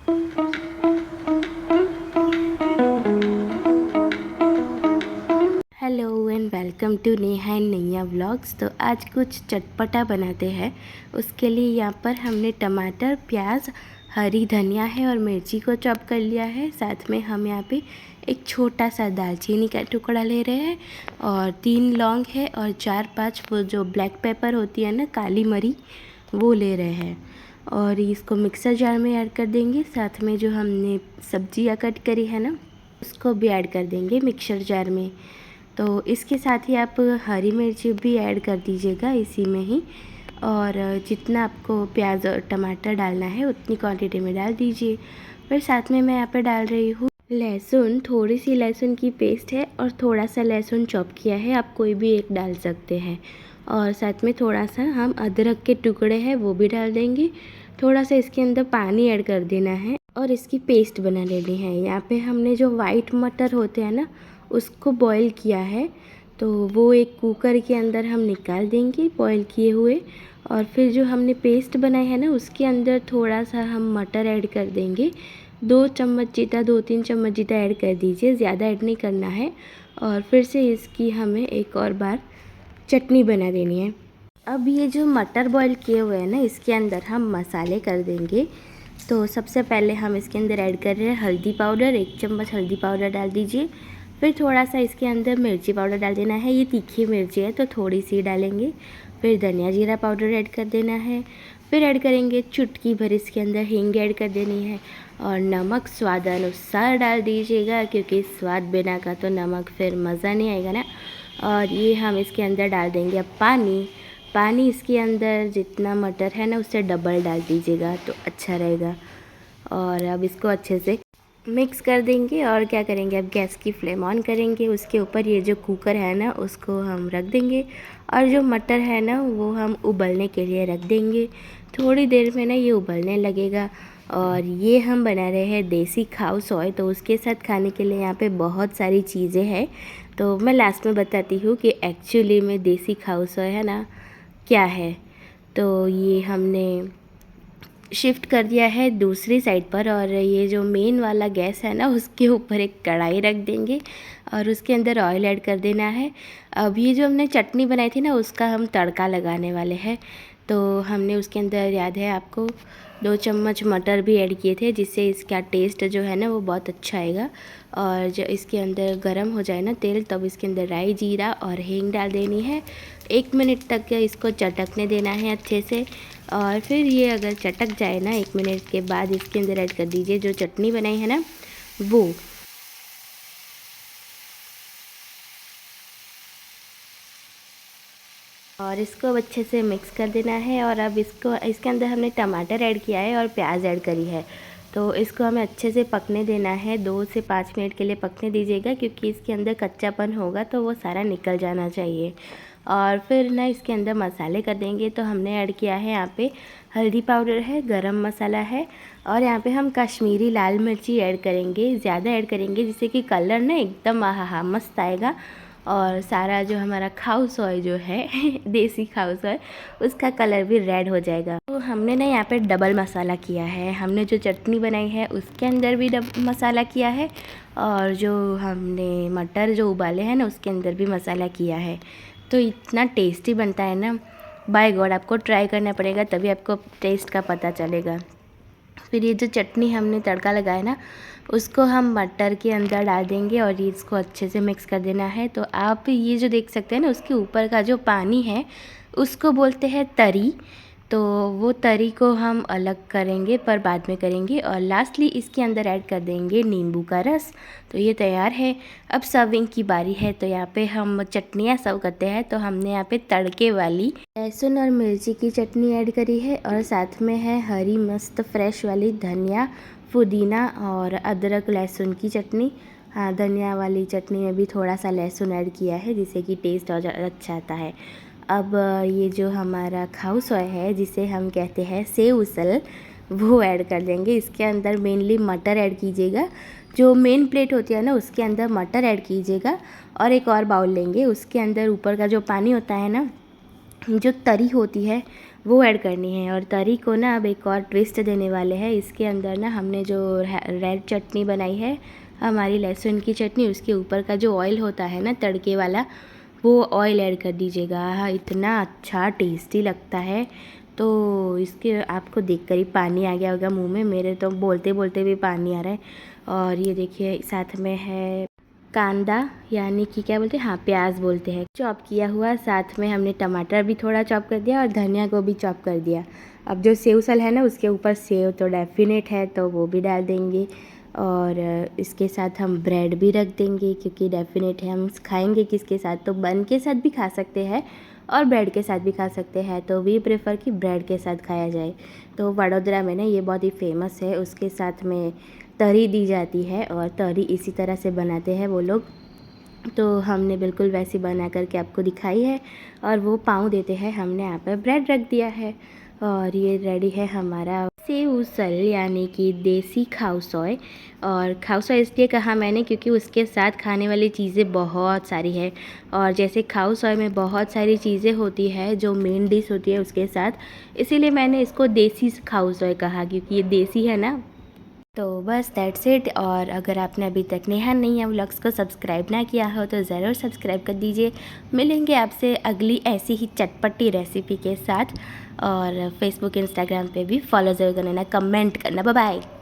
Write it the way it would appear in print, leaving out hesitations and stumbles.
Hello and welcome to Neha and Naiya vlogs. तो आज कुछ चटपटा बनाते हैं। उसके लिए यहाँ पर हमने टमाटर, प्याज, हरी धनिया है और मिर्ची को चॉप कर लिया है। साथ में हम यहाँ पे एक छोटा सा दालचीनी का टुकड़ा ले रहे हैं और 3 लौंग है और 4-5 वो जो ब्लैक पेपर होती है ना, काली मरी, वो ले रहे हैं। और इसको मिक्सर जार में ऐड कर देंगे। साथ में जो हमने सब्जियाँ कट करी है ना, उसको भी ऐड कर देंगे मिक्सर जार में। तो इसके साथ ही आप हरी मिर्ची भी ऐड कर दीजिएगा इसी में ही। और जितना आपको प्याज और टमाटर डालना है उतनी क्वांटिटी में डाल दीजिए। फिर साथ में मैं यहाँ पे डाल रही हूँ लहसुन। थोड़ी सी लहसुन की पेस्ट है और थोड़ा सा लहसुन चॉप किया है, आप कोई भी एक डाल सकते हैं। और साथ में थोड़ा सा हम अदरक के टुकड़े हैं वो भी डाल देंगे। थोड़ा सा इसके अंदर पानी ऐड कर देना है और इसकी पेस्ट बना लेनी है। यहाँ पे हमने जो वाइट मटर होते हैं ना, उसको बॉईल किया है, तो वो एक कुकर के अंदर हम निकाल देंगे बॉईल किए हुए। और फिर जो हमने पेस्ट बनाई है ना, उसके अंदर थोड़ा सा हम मटर ऐड कर देंगे। 2 चम्मच जितना, 2-3 चम्मच जितना ऐड कर दीजिए, ज़्यादा ऐड नहीं करना है। और फिर से इसकी हमें एक और बार चटनी बना देनी है। अब ये जो मटर बॉईल किए हुए हैं ना, इसके अंदर हम मसाले कर देंगे। तो सबसे पहले हम इसके अंदर ऐड कर रहे हैं हल्दी पाउडर। 1 चम्मच हल्दी पाउडर डाल दीजिए। फिर थोड़ा सा इसके अंदर मिर्ची पाउडर डाल देना है। ये तीखी मिर्ची है तो थोड़ी सी डालेंगे। फिर धनिया जीरा पाउडर ऐड कर देना है। फिर ऐड करेंगे चुटकी भर इसके अंदर हींग ऐड कर देनी है। और नमक स्वाद अनुसार डाल दीजिएगा, क्योंकि स्वाद बिना का तो नमक फिर मज़ा नहीं आएगा ना। और ये हम इसके अंदर डाल देंगे अब पानी इसके अंदर जितना मटर है ना, उससे डबल डाल दीजिएगा तो अच्छा रहेगा। और अब इसको अच्छे से मिक्स कर देंगे। और क्या करेंगे, अब गैस की फ्लेम ऑन करेंगे। उसके ऊपर ये जो कुकर है ना, उसको हम रख देंगे। और जो मटर है ना, वो हम उबलने के लिए रख देंगे। थोड़ी देर में ना ये उबलने लगेगा। और ये हम बना रहे हैं देसी खाओ सॉय, तो उसके साथ खाने के लिए यहाँ पे बहुत सारी चीज़ें हैं। तो मैं लास्ट में बताती हूँ कि एक्चुअली में देसी खाओ सॉय है ना क्या है। तो ये हमने शिफ्ट कर दिया है दूसरी साइड पर। और ये जो मेन वाला गैस है ना, उसके ऊपर एक कढ़ाई रख देंगे और उसके अंदर ऑयल ऐड कर देना है। अब ये जो हमने चटनी बनाई थी ना, उसका हम तड़का लगाने वाले हैं। तो हमने उसके अंदर, याद है आपको, 2 चम्मच मटर भी ऐड किए थे, जिससे इसका टेस्ट जो है ना वो बहुत अच्छा आएगा। और जो इसके अंदर गरम हो जाए ना तेल, तब इसके अंदर राई, जीरा और हींग डाल देनी है। 1 मिनट तक इसको चटकने देना है अच्छे से। और फिर ये अगर चटक जाए ना, 1 मिनट के बाद इसके अंदर ऐड कर दीजिए जो चटनी बनाई है ना, वो। और इसको अच्छे से मिक्स कर देना है। और अब इसके अंदर हमने टमाटर ऐड किया है और प्याज ऐड करी है। तो इसको हमें अच्छे से पकने देना है। 2 से 5 मिनट के लिए पकने दीजिएगा, क्योंकि इसके अंदर कच्चापन होगा तो वो सारा निकल जाना चाहिए। और फिर ना इसके अंदर मसाले कर देंगे। तो हमने ऐड किया है यहाँ पे हल्दी पाउडर है, गरम मसाला है, और यहाँ पे हम कश्मीरी लाल मिर्ची ऐड करेंगे। ज़्यादा ऐड करेंगे जिससे कि कलर ना एकदम आहा मस्त आएगा। और सारा जो हमारा खाओ सॉय जो है देसी खाओ सॉय, उसका कलर भी रेड हो जाएगा। तो हमने ना यहाँ पे डबल मसाला किया है। हमने जो चटनी बनाई है उसके अंदर भी मसाला किया है, और जो हमने मटर जो उबाले हैं ना, उसके अंदर भी मसाला किया है। तो इतना टेस्टी बनता है ना, बाय गॉड, आपको ट्राई करना पड़ेगा तभी आपको टेस्ट का पता चलेगा। फिर ये जो चटनी हमने तड़का लगाया ना, उसको हम मटर के अंदर डाल देंगे और इसको अच्छे से मिक्स कर देना है। तो आप ये जो देख सकते हैं ना, उसके ऊपर का जो पानी है उसको बोलते हैं तरी। तो वो तरी को हम अलग करेंगे, पर बाद में करेंगे। और लास्टली इसके अंदर ऐड कर देंगे नींबू का रस। तो ये तैयार है। अब सर्विंग की बारी है। तो यहाँ पे हम चटनियाँ सर्व करते हैं। तो हमने यहाँ पे तड़के वाली लहसुन और मिर्ची की चटनी ऐड करी है, और साथ में है हरी मस्त फ्रेश वाली धनिया, पुदीना और अदरक लहसुन की चटनी। हाँ, धनिया वाली चटनी में भी थोड़ा सा लहसुन ऐड किया है, जिससे कि टेस्ट और अच्छा आता है। अब ये जो हमारा खाओ सॉय है, जिसे हम कहते हैं सेव उसल, वो ऐड कर देंगे। इसके अंदर मेनली मटर ऐड कीजिएगा। जो मेन प्लेट होती है ना, उसके अंदर मटर ऐड कीजिएगा। और एक और बाउल लेंगे, उसके अंदर ऊपर का जो पानी होता है ना, जो तरी होती है वो ऐड करनी है। और तरी को ना अब एक और ट्विस्ट देने वाले हैं। इसके अंदर ना हमने जो रेड चटनी बनाई है, हमारी लहसुन की चटनी, उसके ऊपर का जो ऑयल होता है ना तड़के वाला, वो ऑयल ऐड कर दीजिएगा। हाँ, इतना अच्छा टेस्टी लगता है। तो इसके आपको देखकर ही पानी आ गया होगा मुंह में, मेरे तो बोलते बोलते भी पानी आ रहा है। और ये देखिए साथ में है कांदा, यानी कि क्या बोलते हैं, हाँ प्याज बोलते हैं, चॉप किया हुआ। साथ में हमने टमाटर भी थोड़ा चॉप कर दिया और धनिया को भी चॉप कर दिया। अब जो सेव सल है ना, उसके ऊपर सेव तो डेफिनेट है, तो वो भी डाल देंगे। और इसके साथ हम ब्रेड भी रख देंगे, क्योंकि डेफिनेट है हम खाएंगे किसके साथ, तो बन के साथ भी खा सकते हैं और ब्रेड के साथ भी खा सकते हैं। तो वी प्रेफर कि ब्रेड के साथ खाया जाए। तो वडोदरा में ना ये बहुत ही फेमस है। उसके साथ में तरी दी जाती है और तरी इसी तरह से बनाते हैं वो लोग। तो हमने बिल्कुल वैसी बना करके आपको दिखाई है। और वो पाँव देते हैं, हमने यहाँ पर ब्रेड रख दिया है। और ये रेडी है हमारा सेव उसल, यानी कि देसी खाउसॉय। और खाउसॉय इसलिए कहा मैंने क्योंकि उसके साथ खाने वाली चीज़ें बहुत सारी है। और जैसे खाउसॉय में बहुत सारी चीज़ें होती है जो मेन डिश होती है उसके साथ, इसीलिए मैंने इसको देसी खाउसॉय कहा, क्योंकि ये देसी है ना। तो बस दैट्स इट। और अगर आपने अभी तक नेहा नैया व्लॉग्स को सब्सक्राइब ना किया हो तो ज़रूर सब्सक्राइब कर दीजिए। मिलेंगे आपसे अगली ऐसी ही चटपटी रेसिपी के साथ। और फेसबुक इंस्टाग्राम पे भी फॉलो ज़रूर करना, कमेंट करना। Bye bye.